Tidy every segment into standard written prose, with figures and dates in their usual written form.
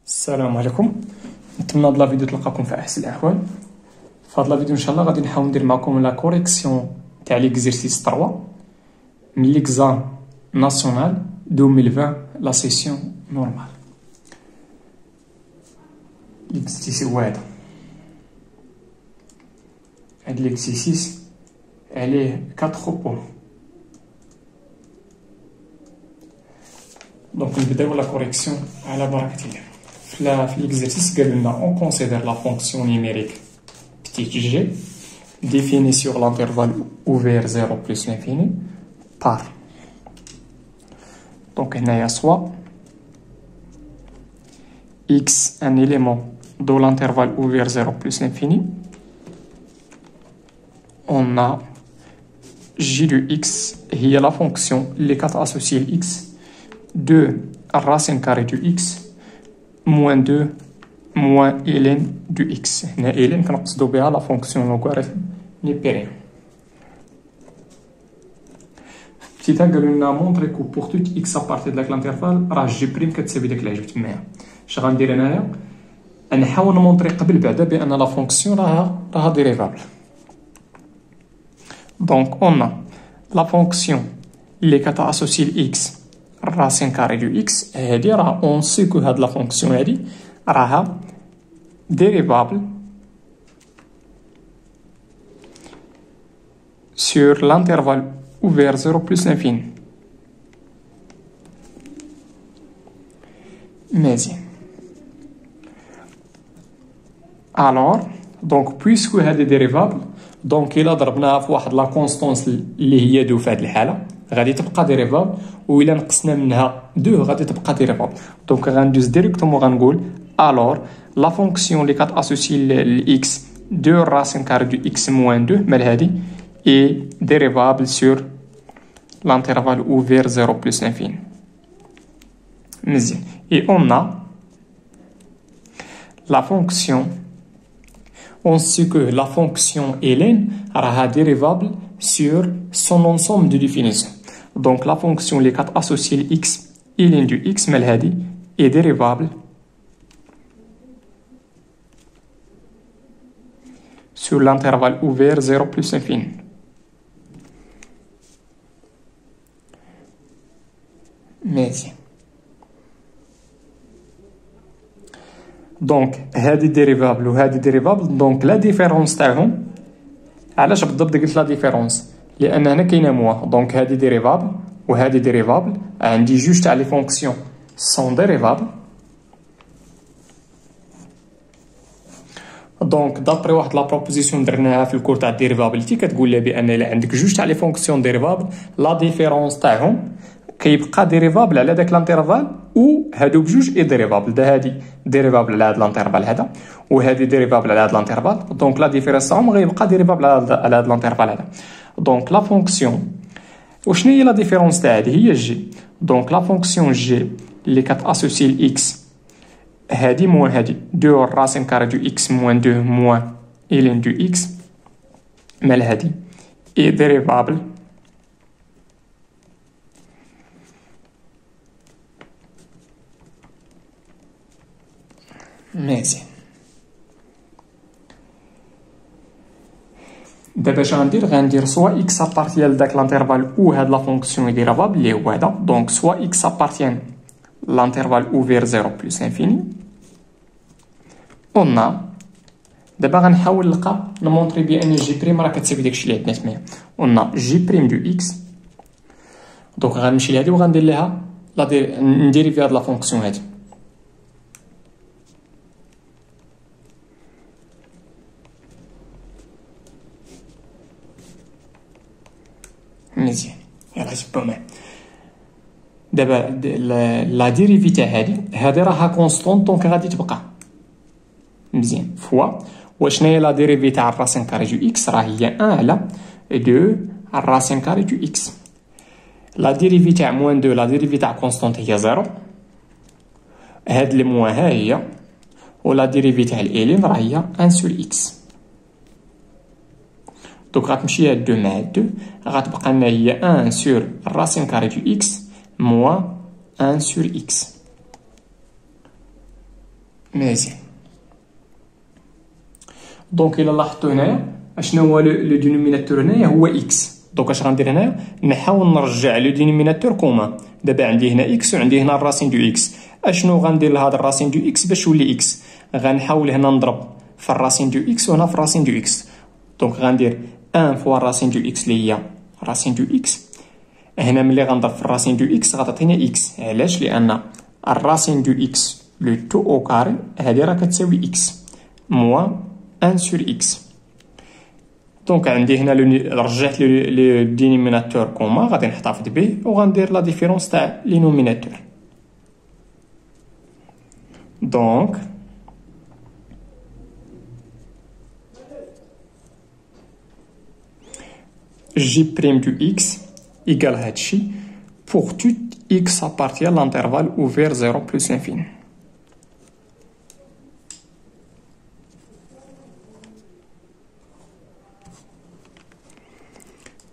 السلام عليكم. نتمنى هاد لا فيديو تلقاكم في احسن الاحوال. في هاد لا فيديو ان شاء الله غادي نحاول ندير معكم لا كوريكسيون تاع ليكزيرسيس 3 من ليكزام ناسيونال 2020 لا سيسيون نورمال. ليكزيرسيس واحد، هاد ليكزيرسيس عليه 4 بوان. دونك نبداو لا كوريكسيون على بركة الله. في l'exercice قال لنا on considère la fonction numérique petite g définie sur l'intervalle ouvert 0 plus l'infini par donc هنايا soit x un élément dans l'intervalle ouvert 0 plus l'infini, on a g de x هي la fonction اللي كتاسوسي ل x de racine carrée du x moins 2 moins ln du x. هنا ln كنقصدو بها لا فونكسيون لوغاريتم نيبيريان. بتيتا قالو لنا مونطري كو بوغ توت x ابارتي داك لانترفال راه جي بريم كتساوي داك اللي عجبت معايا. اش غندير انايا؟ نحاول نمونطري قبل بعدا بان لا فونكسيون راها ديريفابل. دونك اون لا فونكسيون اللي كتاسوسي ل x racine carrée du x هادي راه اون سي كو هاد لا فونكسيون هادي راها ديريفابل sur l'intervalle ouvert 0 plus l'infini. مزيان. alors donc puisque هادي ديريفابل دونك الا ضربناها في واحد لا كونستونس اللي هي دو في هاد الحاله غادي تبقى ديريفابل، و الا نقصنا منها 2 غادي تبقى ديريفابل. دونك غندوز ديريكتومون غنقول الور لا فونكسيون اللي كتاسوسي ل x دو راسين كاري دو x موان 2 مال هادي اي ديريفابل سور لانترفال اوفير 0 بلس انفين. مزيان. اي اون ا لا فونكسيون on sait que la fonction ln راها dérivable sur son ensemble de définition. Donc la fonction اللي كتاسوسي ل x ln du x مال هادي est dérivable sur l'intervalle ouvert 0 plus infini. مزيان. دونك هادي ديريفابل وهادي ديريفابل، دونك لا ديفيرونس تاعهم علاش بالضبط قلت لا ديفيرونس؟ لان هنا كاينه موا. دونك هادي ديريفابل وهادي ديريفابل، عندي جوج تاع لي فونكسيون سون ديريفابل. دونك دابري واحد لا بروبوزيسيون درناها في الكور تاع الديريفابيلتي كتقول لي بان الا عندك جوج تاع لي فونكسيون ديريفابل لا ديفيرونس تاعهم كيبقى ديريفابل على داك لانترفال، و هادو بجوج اي ديريفابل. دا هادي ديريفابل على هاد لانترفال هذا، وهادي ديريفابل على هاد لانترفال. دونك لا ديفيرونس تاعهم غيبقى ديريفابل على هاد لانترفال هذا. دونك لا فونكسيون وشنو هي لا ديفيرونس تاع هادي؟ هي جي. دونك لا فونكسيون جي اللي كتاسوسي ل x هادي موان هادي دو راسين كاري دو x موان 2 موان ln دو x مال هادي اي ديريفابل مزيان. دابا اش غندير سوا x ابارتيان داك لانترفال او هاد لا فونكسيون ديريفابل اللي هو هذا. دونك سوا x ابارتيان لانترفال اوفير 0 بلس انفيني. اون دابا غنحاول نلقى نمونطري بان جي بريم راه كتساوي داكشي اللي عندنا تمايا. اون جي بريم دو x. دونك غنمشي لهادي وغندير ليها نديري فيها هاد لا فونكسيون هادي. مزيان. يلا جبو معايا. دابا لا ديريفي تاع هادي راها كونستونط، دونك غادي تبقى مزيان فوا واشنا هي لا ديريفي تاع الراسين كاري دو اكس راه هي 1 على 2 الراسين كاري دو اكس. لا ديريفي تاع موان 2 لا ديريفي تاع كونستونط هي 0. هاد لي موان ها هي، ولا ديريفي تاع الالين راه هي 1 سور اكس. دونك غتمشي هاد 2 مع هاد 2 غتبقى لنا هي 1 سور الراسين كاري دو اكس موان 1 سور اكس. مزيان. دونك الا لاحظتوا هنايا اشنو هو لو دينوميناتور هنايا هو اكس. دونك اش غندير هنايا نحاول نرجع لو دينوميناتور كوما. دابا عندي هنا اكس وعندي هنا الراسين دو اكس. اشنو غندير لهاد الراسين دو اكس باش يولي اكس؟ غنحاول هنا نضرب في الراسين دو اكس وهنا في الراسين دو اكس. دونك غندير 1 فوا الراسين دو اكس اللي هي راسين دو اكس. هنا ملي غنضرب في الراسين دو اكس غتعطيني اكس. علاش؟ لان الراسين دو اكس لو تو او كاري هادي راه كتساوي اكس موان 1 سور اكس. دونك عندي هنا رجعت لو دينوميناتور كوما غادي نحتفظ به وغندير لا ديفيرونس تاع لي نوميناتور. دونك J' du x égale هادشي pour tout x appartient à l'intervalle ouvert 0 plus l'infini.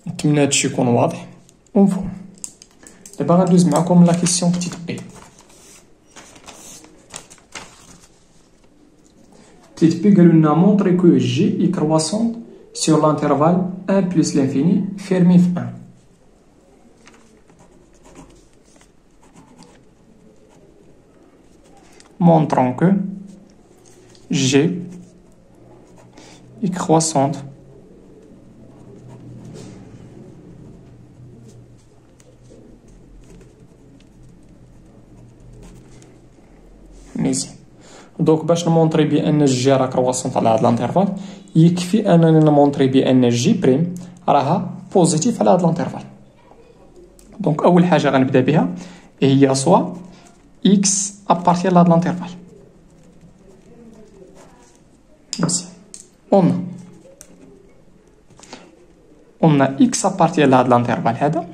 نتمنى هادشي يكون واضح ومفهوم. دابا غندوز معكم لا كيسيون بتيت بي. بتيت بي قالوا لنا مونطري كو جي اي كرواسونت sur l'intervalle 1 plus l'infini fermé في 1. Montrons que G est croissante مزيان. دونك باش نمونطري بان جي راه كرواسونت على هاد الانترفال يكفي انني نمونطري بان جي بريم راها بوزيتيف على هاد الانترفال. دونك اول حاجه غنبدا بها هي سوا اكس ابارتي لهاد الانترفال. مزيان قلنا اكس ابارتي لهاد الانترفال هذا.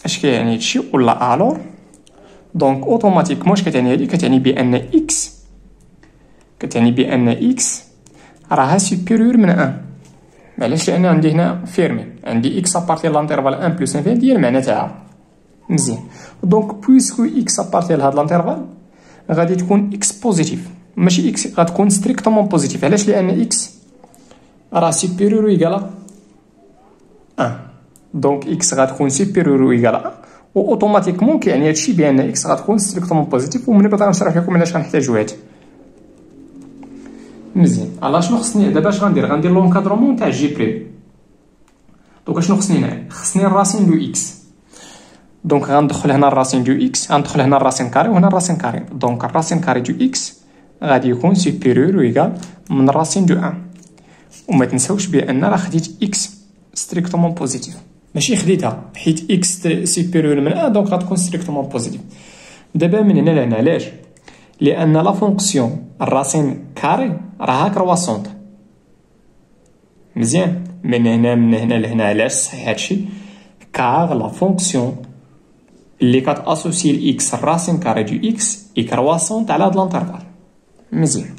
اش كيعني هادشي ولا الور؟ دونك اوتوماتيكمون اش كتعني هادي؟ كتعني بان اكس راها سوبيريور من 1. علاش؟ لان عندي هنا فيرمي عندي اكس ابارتي لانترفال 1 بلس انفيني ديال المعنى تاعها. مزيان. دونك بويسكو اكس ابارتي لهاد الانترفال غادي تكون اكس بوزيتيف ماشي اكس غتكون ستريكتومون بوزيتيف. علاش؟ لان اكس راه سوبيريور ايكالا 1. دونك اكس غتكون سوبيريور ايكالا 1 و اوتوماتيكمون كيعني هادشي بان اكس غتكون ستريكتومون بوزيتيف. ومن بعد غنشرح لكم علاش غنحتاجو هادي. مزيان. الا شنو خصني دابا؟ اش غندير لونكادرومون تاع جي بريم. دونك شنو خصني هنا؟ خصني الراسين دو اكس. دونك غندخل هنا الراسين دو اكس، غندخل هنا الراسين كاري وهنا الراسين كاري. دونك الراسين كاري دو اكس غادي يكون سوبيريور ويكال من الراسين دو 1. وما تنساوش بان راه خديت اكس ستريكتومون بوزيتيف ماشي خديتها حيت اكس سوبيريور من 1 دونك غتكون ستريكتومون بوزيتيف. دابا من هنا لهنا علاش؟ لان لا فونكسيون الراسين كاري راها كرواسونط. مزيان. من هنا لهنا علاش صحيح هادشي؟ كار لا فونكسيون اللي كتاسوسي الاكس الراسين كاري دو اكس اي كرواسونط على هاد الانترفال. مزيان.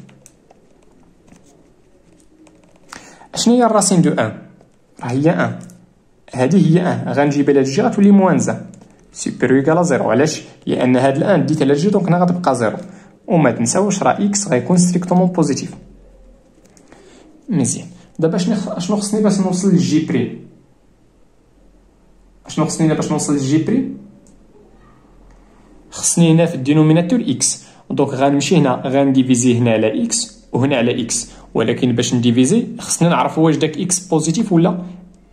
اشنو هي الراسين دو 1؟ راه هي 1. هذه هي 1 غنجيب على الجي غتولي موان زان سوبيريور ايكالا 0. علاش؟ لان هاد الان ديت على الجي دونك هنا غتبقى 0. وما تنساوش راه اكس غيكون ستريكتومون بوزيتيف. مزيان. دابا اشنو خصني باش نوصل للجي بريم؟ اشنو خصني هنا باش نوصل للجي بريم؟ خصني هنا في الدينوميناتور اكس. دونك غنمشي هنا غنديفيزي هنا على اكس وهنا على اكس. ولكن باش نديفيزي خصنا نعرفوا واش داك اكس بوزيتيف ولا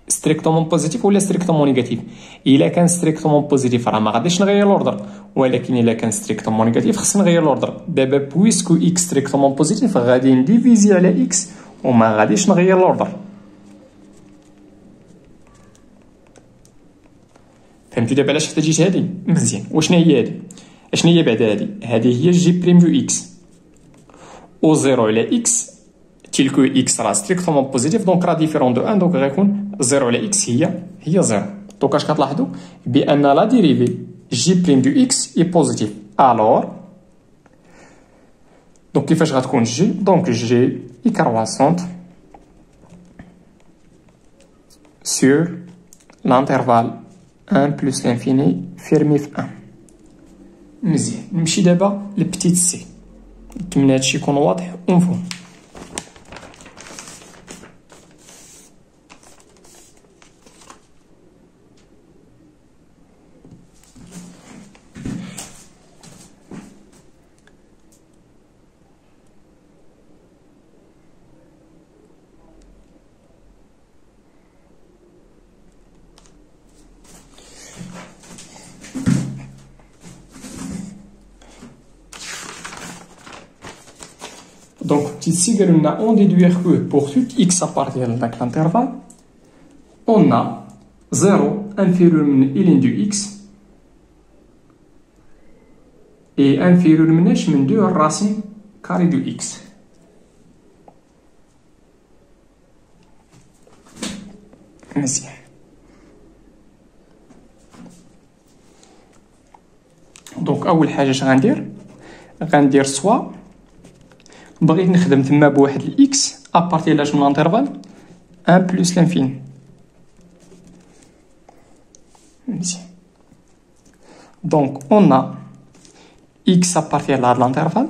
ستريكتومون بوزيتيف ولا ستريكتومون نيجاتيف. الا كان ستريكتومون بوزيتيف راه ما غاديش نغير لوردر، ولكن الا كان ستريكتومون نيجاتيف خصني نغير لوردر. دابا بويسكو اكس ستريكتومون بوزيتيف غادي نديفيزي على اكس وما غاديش نغير لوردر. فهمتوا دابا علاش احتاجيت هادي؟ مزيان. وشنا هي هادي؟ اشنا هي بعد هادي؟ هادي هي جي بريم دو اكس و 0 على اكس تيلكو اكس راه ستريكتومون بوزيتيف دونك راه ديفيرون دو 1 دونك غيكون 0 على اكس هي 0. دونك اش كتلاحظوا؟ بان لا ديريفي جي بريم دو اكس اي بوزيتيف. الور دونك كيفاش غتكون جي؟ دونك جي اي كرواسونت sur l'intervalle 1 plus l'infini fermé في 1. مزيان. نمشي دابا لبتيت سي. نتمنى هادشي يكون واضح ومفهوم. Donc, ici, on déduit que pour tout x appartient à l'intervalle, on a 0 inférieur à ln de x et inférieur à 2 racine carrée de x. مزيان. دونك أول حاجة اش غندير سوا بغيت نخدم تما بواحد الإكس أبارتي لاش من الانترفال 1 بلس لانفيني. مزيان. دونك أون ا إكس أبارتي لهاد الانترفال.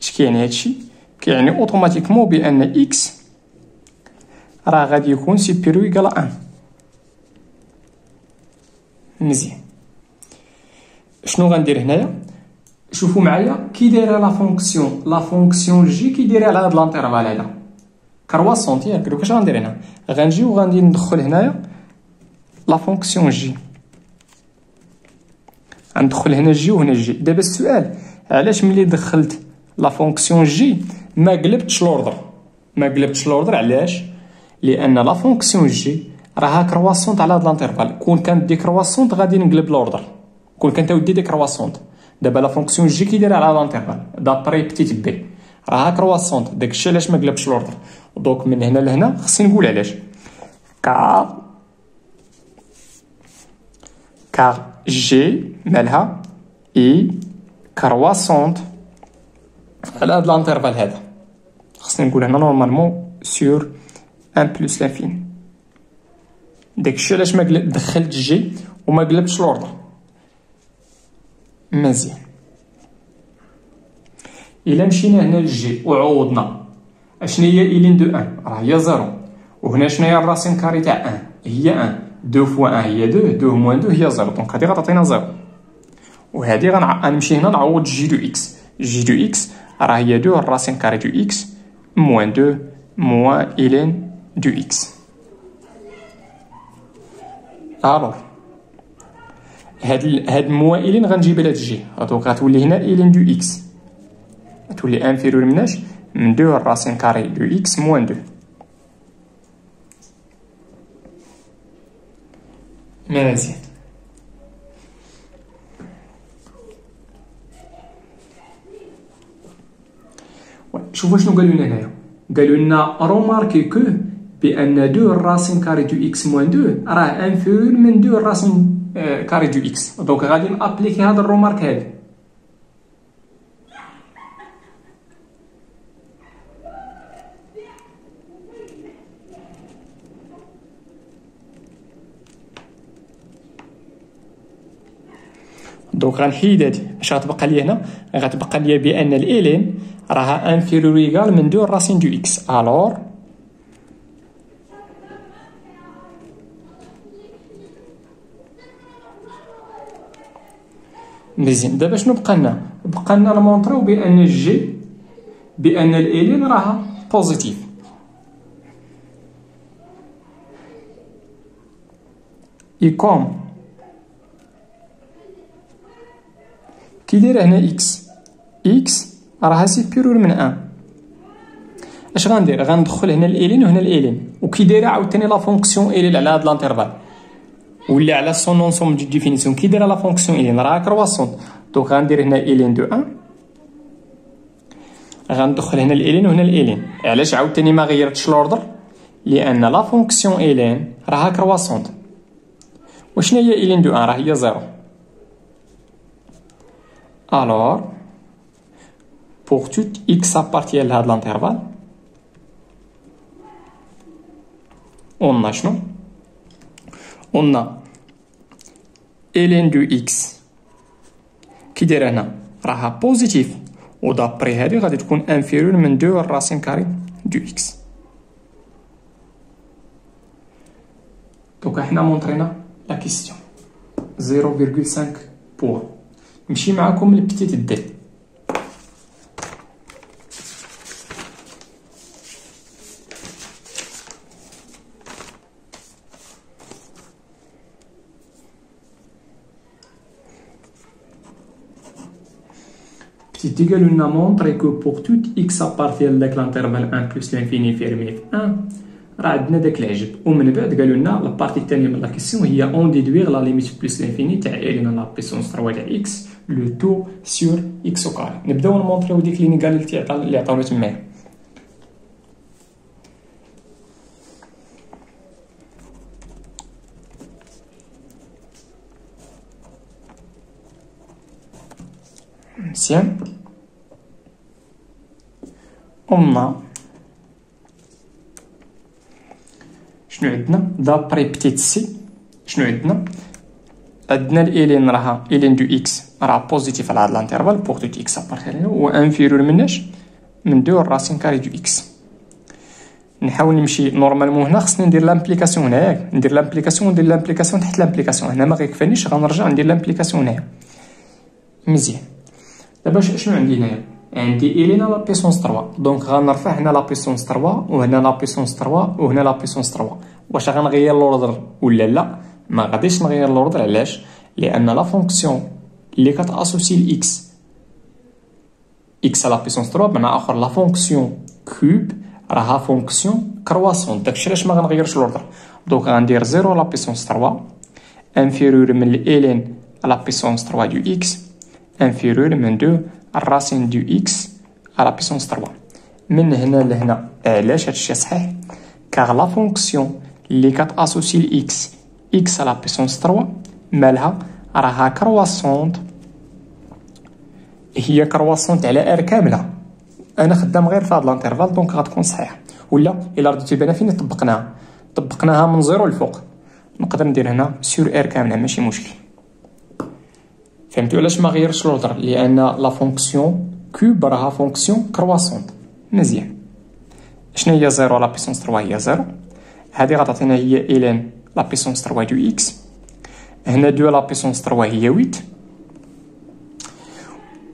اش كيعني هادشي؟ كيعني أوتوماتيكمون بأن إكس راه غادي يكون سوبيريور إيكال 1. مزيان. شنو غندير هنايا؟ شوفوا معايا كي دايره لا فونكسيون جي كي دايره على هاد لانترفال هذا كرواسونت ياك. دوك اش غندير هنا؟ غنجي وغادي ندخل هنايا لا فونكسيون جي، غندخل هنا جي وهنا جي. دابا السؤال علاش ملي دخلت لا فونكسيون جي ما قلبتش لوردر؟ علاش؟ لان لا فونكسيون جي راها كرواسونت على هاد لانترفال. كون كانت دي كرواسونت غادي نقلب لوردر، كون كانت ودي دي كرواسونت. دابا لا فونكسيون جي كي دايره على لانترفال دابري بتيت بي راها كرواسونت، داكشي علاش ما قلبش لوردر. دونك من هنا لهنا خصني نقول علاش. كار جي مالها اي كرواسونت على هاد لانترفال هذا. خصني نقول هنا نورمالمون سور 1 بلس لانفيني. داكشي علاش ما دخلت جي وما قلبتش لوردر. مزيان. إلا مشينا هنا للجي وعوضنا اشنا هي إلين دو 1 راه هي 0، وهنا شنو هي الراسين كاري تاع 1 هي 1، 2 فوا 1 هي 2، 2 موان 2 هي 0. دونك هادي غتعطينا 0. وهادي غنمشي هنا نعوض جي دو اكس. جي دو اكس راه هي 2 الراسين كاري دو اكس موان 2 موان إلين دو اكس. الوغ هاد موان إلين غنجيب لهاد الجي، دونك غتولي هنا إلين دو اكس، غتولي انفيريور مناش من 2 الراسين كاري دو اكس موان 2. مزيان. شوفوا شنو قالوا لنا هنايا. قالوا لنا روماركي كو بان 2 الراسين كاري دو اكس موان 2 راه انفيريور من 2 الراسين كاري دو اكس. دونك غادي نابليكي هاد الرومارك هادي. دونك غنحيد هادي. اش غتبقى لي هنا؟ غتبقى لي بان الالين راها انفيريور ايكال من 2 الراسين دو اكس. الوغ مزيان. دابا شنو بقى لنا؟ بقى لنا نمونطريو بان جي بان الالين راها بوزيتيف. اي كوم كي دايره هنا اكس راها سيبيرور من 1. اش غندير؟ غندخل هنا الالين وهنا الالين، وكي دايره عاوتاني لا فونكسيون الين على هاد لانترفال ولا على سون اونسومبل دو ديفينيسيون. كي دايره لا فونكسيون الين راها كرواسونت. دونك غندير هنا الين دو 1، غندخل هنا الالين وهنا الالين. علاش عاوتاني ما غيرتش لوردر؟ لان لا فونكسيون الين راها كرواسونت. وشنو هي الين دو 1؟ راه هي 0. Alors, pour tout x appartient à l'intervalle, on a شنو؟ On a الين دو اكس كي داير هنا راها بوزيتيف، ودابري هادي غادي تكون انفيريور من 2 الراسين كاري دو اكس. دوكا حنا مونطرينا لا كيستيون 0.5 بوان. نمشي معاكم لبتيت دي. Petit égal nous a montré que pour tout x appartient à l'intervalle 1 plus l'infini fermé في 1 راه عندنا داك العجب. ومن بعد قالوا لنا لابارتي الثانيه من لا كيسيون هي اون ديدويغ لا ليميت بلس لانفيني تاع الين لا بيسونس 3 تاع اكس لو تو سور اكس او كاري. نبداو نمونطريو ديك لينيغاليتي اللي عطاونا تمايا. مزيان قلنا شنو عندنا دابري بتيت سي. شنو عندنا الالين راها الين دو اكس راه بوزيتيف على هاد الانترفال بوغ توت اكس ابارتي و انفيرور مناش من 2 الراسين كاري دو اكس. نحاول نمشي نورمالمون هنا خصني ندير لامبليكاسيون هنايا، ندير لامبليكاسيون تحت لامبليكاسيون. هنا ما غيكفانيش غنرجع ندير لامبليكاسيون هنايا. مزيان دابا شنو عندي هنايا؟ عندي الين لا بيسونس 3 دونك غنرفع هنا لا بيسونس 3 وهنا لا بيسونس 3 وهنا لا بيسونس 3. واش غنغير لوردر ولا لا؟ ما غاديش نغير لوردر. علاش؟ لان لا فونكسيون اللي كتاسوسي اكس على بيسونس 3 بمعنى اخر لا فونكسيون كوب راها فونكسيون كرواسون. داكشي علاش ما غنغيرش لوردر. دونك غندير 0 لا بيسونس 3 انفيريور من الين على بيسونس 3 دو اكس انفيريور من 2 الراسين دو اكس على بيسونس 3. من هنا لهنا علاش هادشي صحيح؟ كاغ لا فونكسيون اللي كتاسوسي الاكس اكس على بيسونس 3 مالها راها كرواسونت، هي كرواسونت على ار كامله. انا خدام غير في هاد الانترفال دونك غتكون صحيح. ولا الا رديتي بالنا فين طبقناها من 0 لفوق، نقدر ندير هنا سور ار كامله ماشي مشكل. فهمتوا علاش ما غيرش لوردر؟ لان لا فونكسيون كوب راها فونكسيون كرواسونت. مزيان شنو هي 0 لا بيسونس 3 هي 0. هذه غتعطينا هي الين لا بيسونس 3 دو اكس. هنا 2 لا بيسونس 3 هي 8.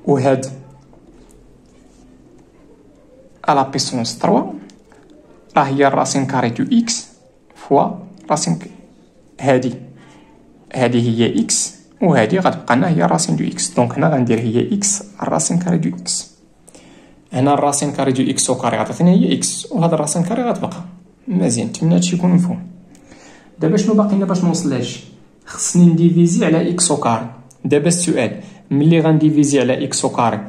وهاد لا بيسونس 3 راه هي الراسين كاري دو اكس فوا راسين هادي هي اكس وهادي غتبقى لنا هي الراسين دو اكس. دونك هنا غندير هي اكس الراسين كاري دو اكس. هنا الراسين كاري دو اكس او كاري عطاتني هي اكس وهذا الراسين كاري غتبقى. مزيان نتمنى هادشي يكون مفهوم. دابا شنو باقي لنا باش نوصل لهادشي؟ خصني نديفيزي على اكس او كاري. دابا السؤال ملي غنديفيزي على اكس او كاري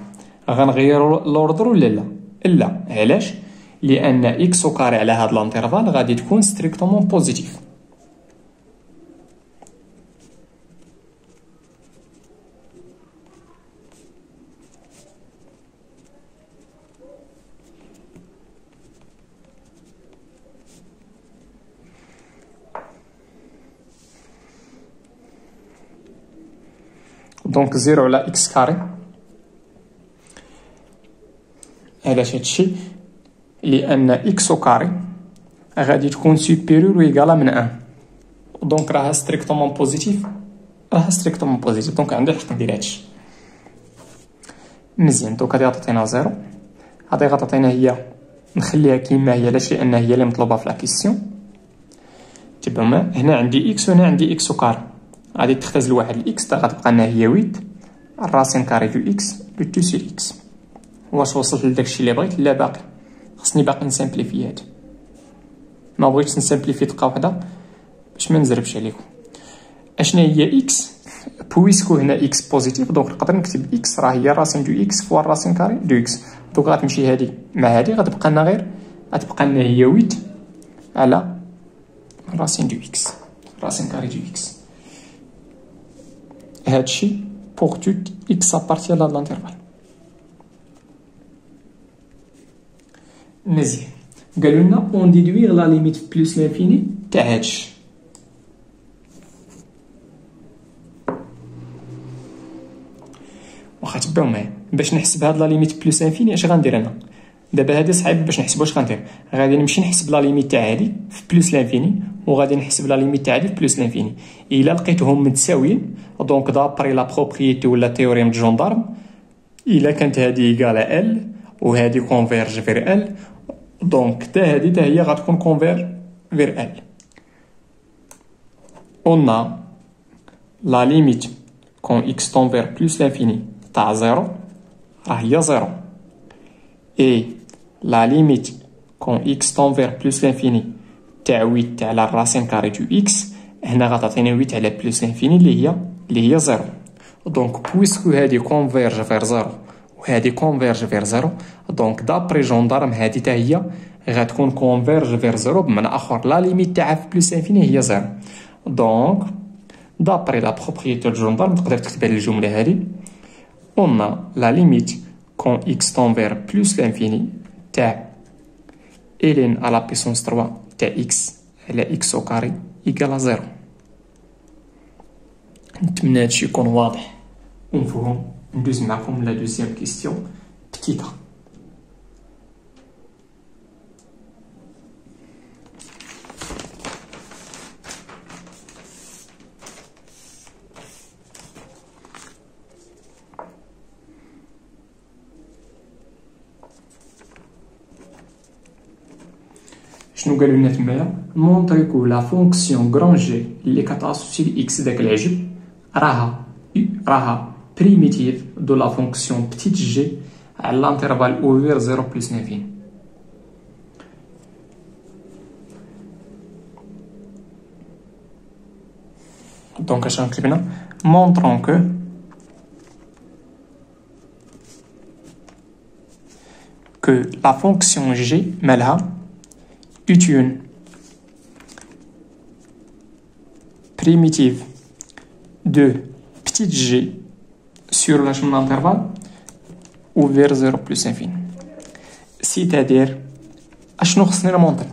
غنغير لوردر ولا لا؟ لا. علاش؟ لان اكس او كاري على هاد الانترفال غادي تكون ستريكتومون بوزيتيف. دونك 0 على اكس كاري. علاش هادشي؟ لان اكس او كاري غادي تكون سوبيريور ويكالا من 1 دونك راها ستريكتومون بوزيتيف. دونك عندي الحق ندير هادشي. مزيان دونك هادي غتعطينا 0. هادي غتعطينا هي نخليها كيما هي. علاش؟ لان هي اللي مطلوبه في لا كيسيون. تبعوا هنا عندي اكس وهنا عندي اكس او كاري. غادي تختزل واحد الاكس غتبقى لنا هي 8 الراسين كاري دو اكس لو تو سور اكس. واش وصلت لداكشي اللي بغيت؟ لا باقي خصني باقي نسامبليفي هادي. ما بغيتش نسامبليفي دقه وحده باش ما نزربش عليكم. اشنا هي اكس بويسكو هنا اكس بوزيتيف دونك نقدر نكتب اكس راه هي الراسين دو اكس فوا الراسين كاري دو اكس. دونك غتمشي هادي مع هادي غتبقى لنا غير غتبقى لنا هي 8 على الراسين دو اكس الراسين كاري دو اكس. هادشي pour tout x appartient à l'intervalle. مزيان قالوا لنا اون ديدويغ لا ليميت بلس لانفيني تاع هادشي. واخا تبعوا معايا باش نحسب هاد لا ليميت بلس انفيني. اش غندير انا دابا؟ هادي صعيب باش نحسبو. اش غندير؟ غادي نمشي نحسب لا ليميت تاع هادي في بلس لانفيني وغادي نحسب لا ليميت تاع هادي في بلس لانفيني. الا لقيتهم متساويين دونك دابري لا بروبريتي ولا تيوريم دو جوندارم، الا كانت هادي ايكال ال وهادي كونفيرج فير ال دونك حتى هادي حتى هي غتكون كونفيرج فير ال. on a la limite quand x tend vers plus l'infini تاع 0 راه هي 0 et la limite quand x tend vers plus l'infini تاع 8 تاع لا راسين كاري دو x هنا غتعطينا 8 على بلس l'infini اللي هي 0. دونك بويسكو هادي كونفيرج فير 0 وهادي كونفيرج فير 0 دونك دابري جوندارم هادي حتى هي غتكون كونفيرج فير 0. بمعنى اخر لا ليميت تاعها في بلس انفيني هي 0. دونك دابري لا بروبريتي دو جوندارم تقدر تكتب على الجمله هادي on a la limite quand x tend vers plus l'infini تاع ln à la puissance 3 تاع x على x au carré égale à 0. نتمنى هادشي يكون واضح ومفهوم. ندوز معكم لا دوزيام كيستيون بتيتا. شنو قالوا لنا تمايا؟ مونطري كو لا فونكسيون غران جي اللي كتاسوسي اكس داك العجب راها بريميتيف دو لا فونكسيون بتيت جي على لانترفال اوفير 0 بلس انفيني. دونك اش غنكتب هنا؟ مونطرون كو لا فونكسيون جي مالها est une primitive de petit g sur l'intervalle ouvert 0 plus infini. C'est-à-dire اشنو خصني نمونطري؟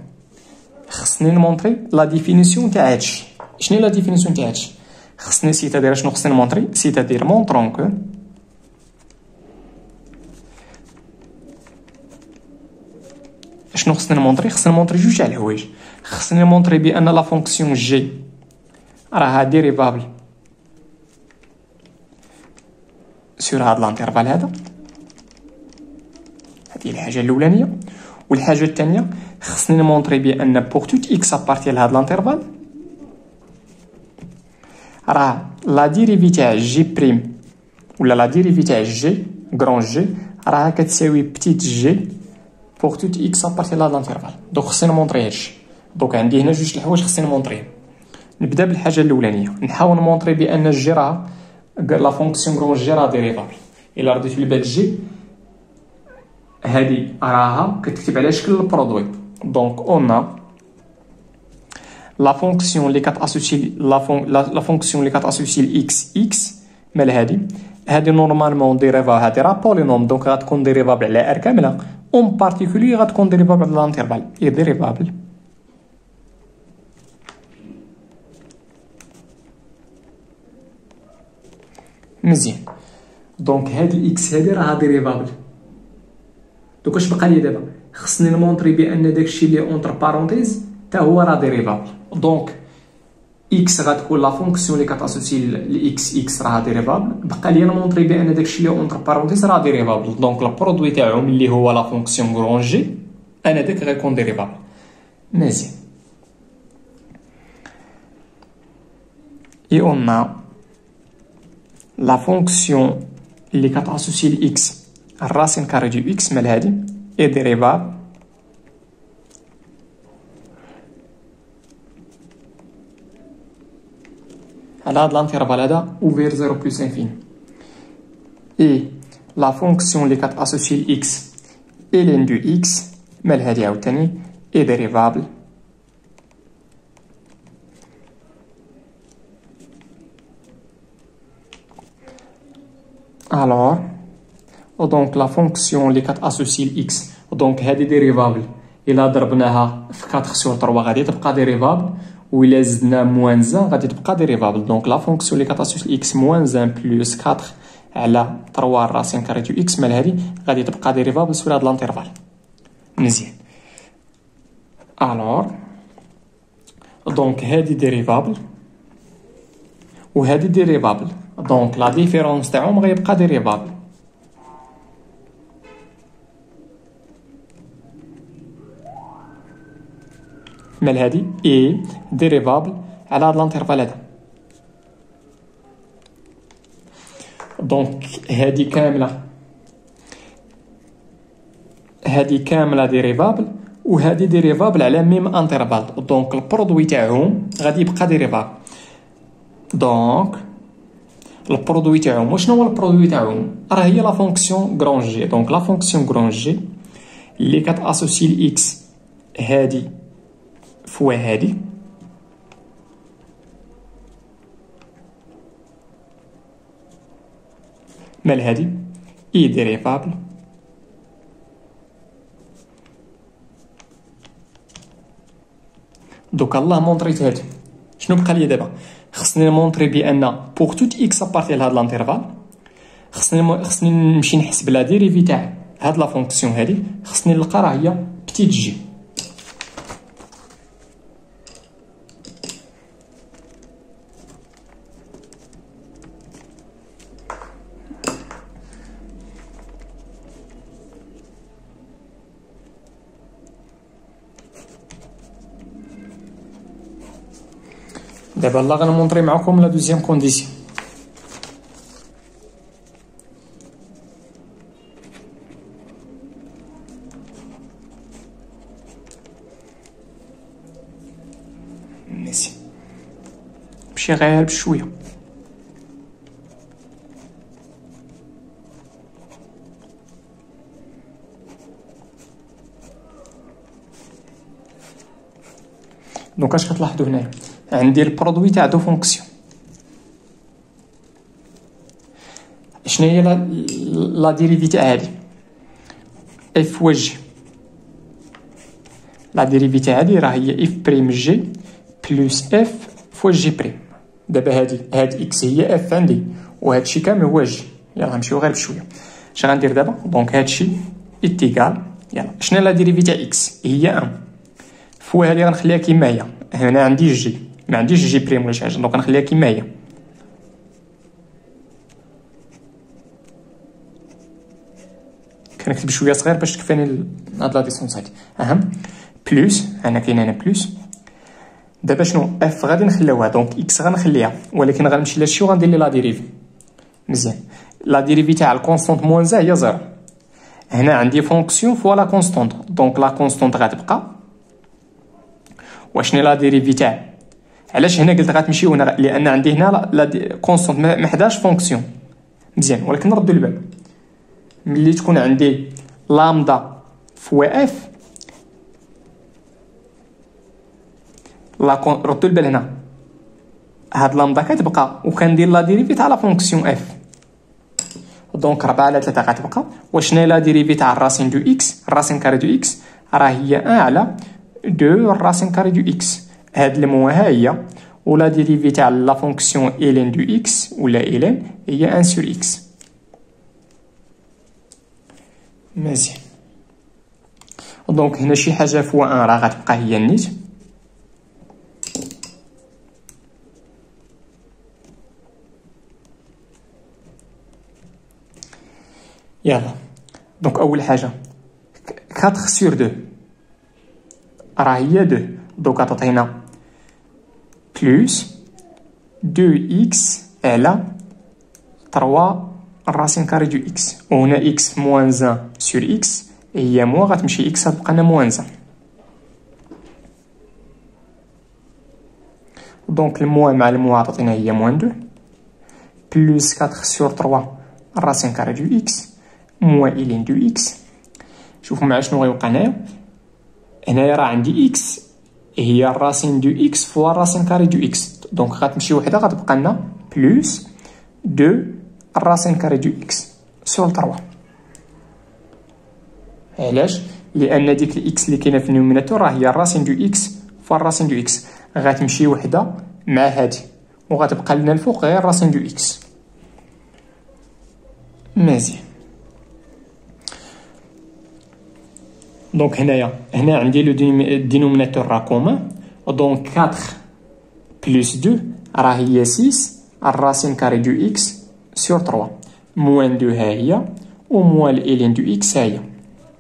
خصني نمونطري لا ديفينيسيون تاع هادشي. شنو هي لا ديفينيسيون تاع هادشي؟ خصني سيتادير اشنو خصني نمونطري؟ سيتادير مونطرون كو شنو خصني نمونطري؟ خصني نمونطري جوج تاع الحوايج. خصني نمونطري بان لا فونكسيون جي راها ديريفابل سور هاد لانترفال هذا. هذه الحاجه الاولانيه. والحاجه الثانيه خصني نمونطري بان بوغ توت اكس ابارتي لهاد لانترفال راه لا ديريفي تاع جي بريم ولا لا ديريفي تاع جي غران جي راها كتساوي بتيت جي بوغ توت اكس ابارتي لهاد لانترفال. دونك خصني نمونطري هادشي. دونك عندي هنا جوج الحوايج خصني نمونطريهم. نبدا بالحاجه الاولانيه، نحاول نمونطري بان جي راه لا فونكسيون غران جي راه ديريفابل. الا رديت لي بالك جي هادي راها كتكتب على شكل البرودوي. دونك اون لا فونكسيون اللي كتاسوسي لا فونكسيون اللي كتاسوسي الاكس اكس مال هادي نورمالمون ديريفا هادي راه بولينوم دونك غتكون ديريفابل على ار كامله اون بارتيكولي غتكون ديريفابل على الانترفال اي ديريفابل مزيان. دونك هاد الاكس هادي راها ديريفابل. دونك اش بقى لي دابا؟ خصني نمونطري بان داكشي اللي اونتر بارونتيز حتى هو راه ديريفابل. دونك اكس غتكون لا فونكسيون اللي كتاسوسي لاكس اكس راه ديريفابل. بقى لي نمونطري بان داكشي اللي اونتر بارونتيز راه ديريفابل. دونك البرودوي تاعهم اللي هو لا فونكسيون غران جي انا داك غيكون ديريفابل. مزيان. اي اون لا فونكسيون اللي كتاسوسي لاكس الراسين كاري دو اكس مال هادي اي ديريفابل على هاد لانترفال هذا اوفير 0 بلس انفيني. اي لا فونكسيون اللي كتاسوسي لاكس الين دو اكس مال هادي عاوتاني اي ديريفابل alors دونك لا فونكسيون اللي كتاسوسي لاكس دونك هادي ديريفابل الا ضربناها في 4 سور 3 غادي تبقى ديريفابل وإلا زدنا موان 1 غادي تبقى ديريفابل. دونك لا فونكسيون اللي كتاسوسي لاكس موان 1 بلس 4 على 3 راسين كاري دو اكس مال هادي غادي تبقى ديريفابل سور هاد لانترفال. مزيان. الوغ دونك هادي ديريفابل وهادي ديريفابل، دونك لا ديفيرونس تاعهم غيبقى ديريفابل. مال هادي اي ديريفابل على هاد لانترفال هذا. دونك هادي كامله ديريفابل وهادي ديريفابل على ميم انترفال، دونك البرودوي تاعهم غادي يبقى ديريفابل. دونك البرودوي تاعهم وشنو هو البرودوي تاعهم؟ راه هي لا فونكسيون غرانجي. دونك لا فونكسيون غرانجي اللي كتاسوسي الاكس هادي فوا هادي مال هادي اي ديريفابل دوكا الله مونطريت هادي. شنو بقى لي دابا؟ خصني نمونطري بان بوغ توت اكس ابارتي لهاد لانترفال خصني نمشي نحسب لا ديريفي تاع هاد لا فونكسيون هادي، خصني نلقى راه هي بتيت جي. دابا لا غنمونطري معكم لا دوزيام كونديسيون. ماشي نمشي غير بشويه. دونك اش كتلاحظوا هنايا؟ عندي البرودوي تاع دو فونكسيون. شنو هي لا ديريفي تاع هادي؟ اف فوا جي. لا ديريفي تاع هادي راه هي اف بريم جي بلس اف فوا جي بريم. دابا هاد اكس هي اف عندي وهادشي كامل هو جي. يلا نمشيو غير بشويه. اش غندير دابا؟ دونك هادشي ايتيكال يلا شنو لا ديريفي تاع اكس؟ هي 1 فوا هادي غنخليها كيما هي. هنا عندي جي ما عنديش جي بريم ولا شي حاجه، دونك نخليها كيما هي. كنكتب شويه صغير باش تكفيني هاد لا ديسونس هادي. بلس انا كاين هنا بلس. دابا شنو اف غادي نخليوها، دونك اكس غنخليها ولكن غنمشي لهادشي وغندير لي لا ديريفي. مزيان. لا ديريفي تاع الكونستونط موان زا هي 0. هنا عندي فونكسيون فوا لا كونستونط، دونك لا كونستونط غتبقى. واشني لا ديريفي تاع؟ علاش هنا قلت غتمشي هنا؟ لان عندي هنا لا كونستونط ما حداش فونكسيون. مزيان. ولكن نردوا البال ملي تكون عندي لامدا فوا اف ردوا البال هنا هاد لامدا كتبقى وكندير لا ديريفي تاع لا فونكسيون اف. دونك 4 على 3 غتبقى. وشنو لا ديريفي تاع الراسين دو اكس؟ الراسين كاري دو اكس راه هي 1 على 2 الراسين كاري دو اكس. هاد الموا ها هي ولا ديريفي تاع لا فونكسيون الين دو اكس ولا الين هي 1 سور اكس. مزيان. دونك هنا شي حاجه فوا 1 راه غتبقى هي النيت. يلا دونك اول حاجه 4 سور 2 راه هي 2، دونك غتعطينا بلس 2x على 3 الراسين كاري دو اكس. وهنا x موان 1 سور x هي موا غتمشي x غتبقى لنا موان 1. دونك الموان مع الموان عطاتينا هي موان 2 بلس 4 سور 3 الراسين كاري دو اكس موان الين دو اكس. شوفوا معايا شنو غيوقع هنايا. هنايا راه عندي اكس هي الراسين دو اكس فوا الراسين كاري دو اكس، دونك غتمشي وحده غتبقى لنا بلس 2 الراسين كاري دو اكس سور 3. علاش؟ لان ديك الاكس اللي كاينه في النوميناتور راه هي الراسين دو اكس فوا الراسين دو اكس، غتمشي وحده مع هادي وغتبقى لنا الفوق غير الراسين دو اكس. مزيان. دونك هنا عندي لو دينوميناتور راه كومان، دونك 4 بلس 2 راه هي 6 الراسين كاري دو اكس سور 3 موان 2 ها هي و موان الالين دو اكس ها هي.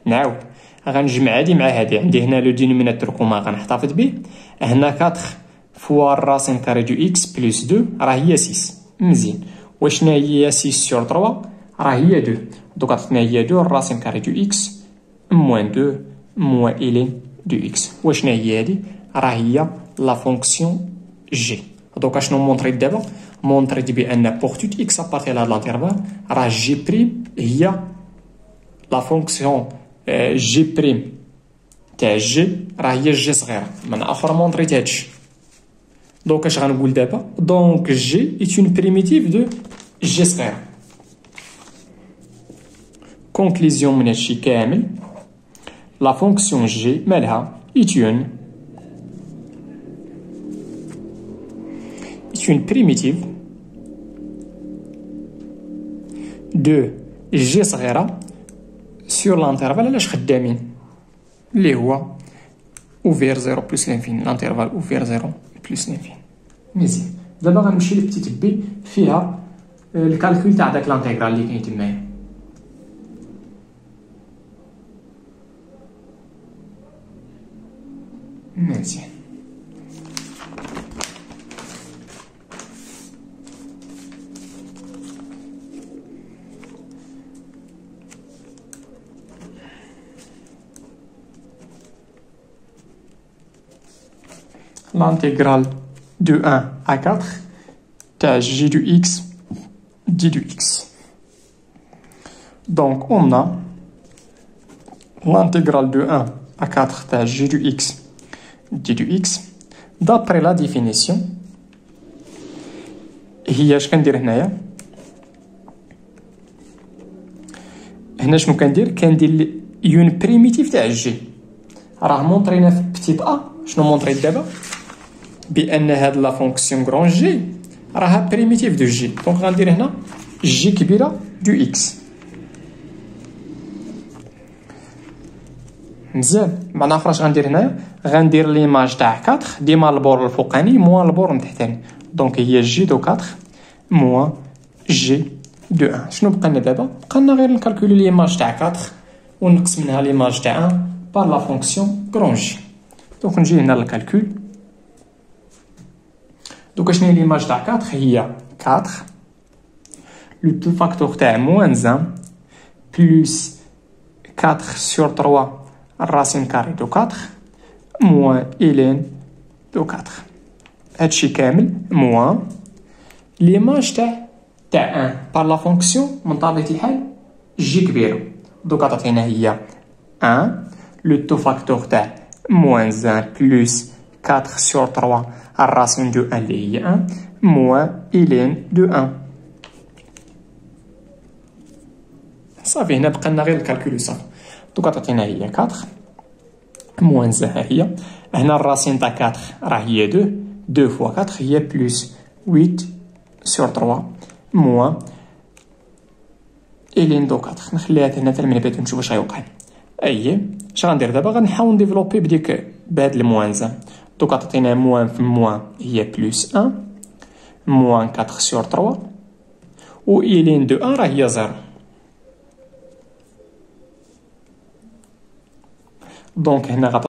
نعاود غنجمع هادي مع هادي، عندي هنا لو دينوميناتور كومان غنحتفظ به، هنا 4 فوا الراسين كاري دو اكس بلس 2 راه هي 6. مزيان. وشنا هي 6 سور 3 راه هي 2، دوك عطاتنا هي 2 الراسين كاري دو اكس موان 2 موان الين دو اكس. وشنا هي هادي؟ راه هي لا فونكسيون جي. دوكا شنو مونطريت دابا؟ مونطريت بان بوغ توت اكس ابارتي لهاد لانترفال راه جي بريم هي لا فونكسيون جي بريم تاع جي راه هي جي صغيره. من اخر مونطريت هادشي. دونك اش غنقول دابا؟ دونك جي ايت اون بريميتيف دو جي صغيره. كونكليزيون من هادشي كامل، لا فونكسيون جي مالها ايت une primitive de G صغيرة sur l'intervalle علاش خدامين اللي هو اوفير 0 بلس لانفيني، الانترفال اوفير 0 بلس لانفيني. مزيان. دابا غنمشي لبتيت بي فيها الكالكول تاع داك لانتيغرال اللي كاين تمايا. مزيان. l'intégrale de 1 à 4 تاع g du x d du x. Donc on a l'intégrale de 1 à 4 تاع g du x d du x d'après la définition هي اش كندير هنايا؟ هنا شنو كندير؟ كندير يون بريميتيف تاع جي. راه مونطرينا في بتيت ا شنو مونطريت دابا؟ بان هاد لا فونكسيون غران جي راها بريميتيف دو جي. دونك غندير هنا جي كبيره دو اكس. مزيان. معناها اخر اش غندير هنايا؟ غندير ليماج تاع 4 ديما البور الفوقاني موان البور التحتاني. دونك هي جي دو 4 موان جي دو 1. شنو بقى لنا دابا؟ بقى لنا غير نكالكولي ليماج تاع 4 ونقص منها ليماج تاع 1 بار لا فونكسيون غران جي. دونك نجي هنا للكالكول. دوكا شنو هي ليماج تاع 4؟ هي 4 لو تو فاكتور تاع موان 1 بلس 4 سور 3 الراسين كاري دو 4 موان إلين دو 4. هادشي كامل موان ليماج تاع 1 بار لا فونكسيون من طبيعة الحال جي كبيرة. دوكا تعطينا هي 1 لو تو فاكتور تاع موان 1 بلس 4 sur 3 الراسين دو 1 اللي هي 1 موان إلين دو 1. صافي هنا بقى لنا غير الكالكول صافي. دوكا تعطينا هي 4 موان 1 ها هي. هنا الراسين تاع 4 راه هي 2 فوا 4 هي بلس 8 sur 3 موان إلين دو 4. نخليها هنا حتى من بعد نشوف واش غيوقع. اييه اش غندير دابا؟ غنحاول نديفلوبي بهاد الموان 1. دوكا تعطينا موان في موان هي بلس 1 موان 4 sur 3 و إلين دو 1 راه هي 0. دونك هنا